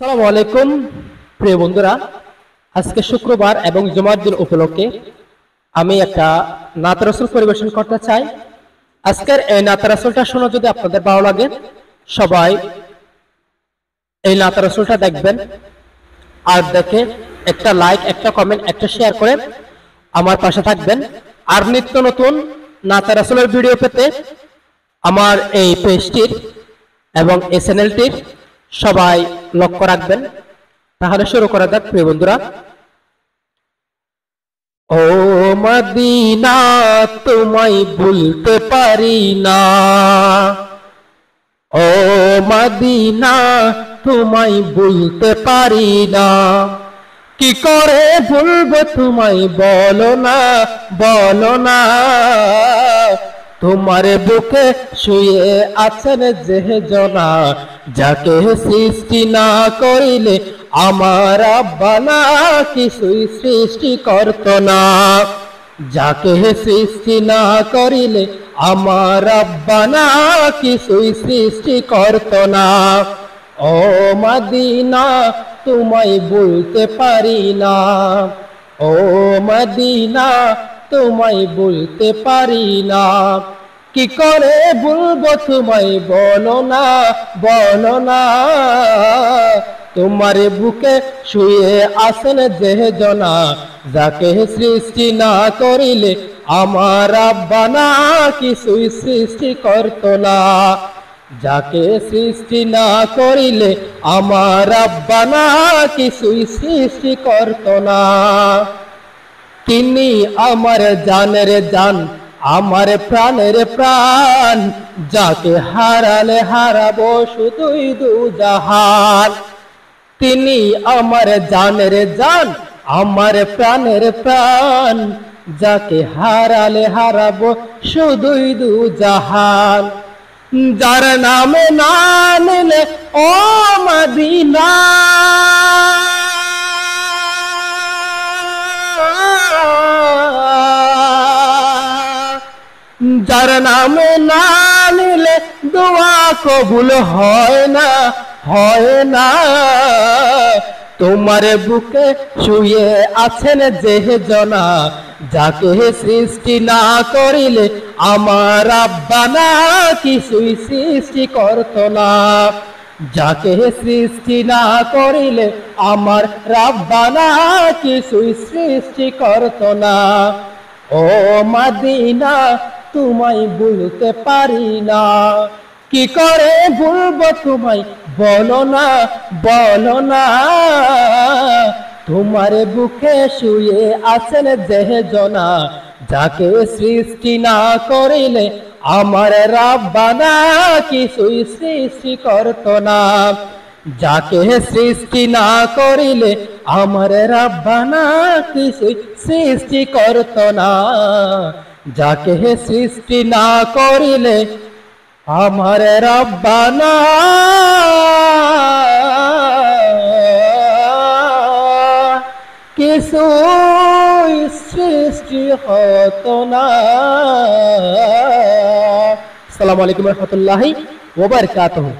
আসসালামু আলাইকুম প্রিয় বন্ধুরা, আজকে শুক্রবার এবং জুমার দিন উপলক্ষে আমি একটা নাত রাসূল পরিবেশন করতে চাই। আজকের এই নাত রাসূলটা শুনে যদি আপনাদের ভালো লাগে, সবাই এই নাত রাসূলটা দেখবেন, আর দেখে একটা লাইক, একটা কমেন্ট, একটা শেয়ার করে আমার পাশে থাকবেন। আর নিত্য নতুন নাত রাসূলের ভিডিও পেতে আমার এই পেজটির এবং এই চ্যানেলটির সবাই লক্ষ্য রাখবেন। তাহলে শুরু করা যাক প্রিয় বন্ধুরা। ও মদিনা তোমায় ভুলতে পারি না, ও মদিনা তোমায় ভুলতে পারি না, কি করে ভুলবো তোমায় বলো না, বলো না। তোমার বুকে শুয়ে আছেন যে জনা, যাকে সৃষ্টি না করিলে আমার আব্বা না কিছুই সৃষ্টি করত না, যাকে সৃষ্টি না করিলে আমার আব্বা না কিছুই সৃষ্টি করত না। ও মদিনা তোমায় বলতে পারি না, ও মদিনা তোমায় বলতে পারি না, কি করে বলবো তোমায় বলো না, বলো না। তোমার বুকে শুয়ে আছেন যে জনা, যাকে সৃষ্টি না করিলে আমার আব্বা না কিছুই সৃষ্টি করত না, যাকে সৃষ্টি না করিলে আমার আব্বা না কিছুই সৃষ্টি করত না। তিনি আমার জানের জান, আমার প্রাণের প্রাণ, যাকে হারালে হারাবো শুধুই দুজাহান। তিনি আমার জানের জান, আমার প্রাণের প্রাণ, যাকে হারালে হারাবো শুধুই দুজাহান। যার নামে না নিলে ও মদিনা, যার নামে না নিলে দোয়া কবুল হয় না, হয় না। তোমার বুকে শুয়ে আছেন যে জনা, যাকে সৃষ্টি না করিলে আমার আব্বা না কিছুই সৃষ্টি করত না, যাকে সৃষ্টি না করিলে আমার রাব্বা না কিছুই সৃষ্টি করত না। ও মদিনা তোমায় ভুলতে পারি না, কি করে ভুলবো তোমায় বলো না, বলো না। তোমার বুকে শুয়ে আছেন যে জনা, যাকে সৃষ্টি না করিলে আমার রাব্বা না কিছুই সৃষ্টি করত না, যাকে সৃষ্টি না করিলে আমার রাব্বা না কিছুই সৃষ্টি করত না, যাকে সৃষ্টি না করিলে আমার রাব্বা না কিছুই সৃষ্টি হতো না। আসসালামু আলাইকুম ওয়া রাহমাতুল্লাহি ওয়া বারাকাতুহু।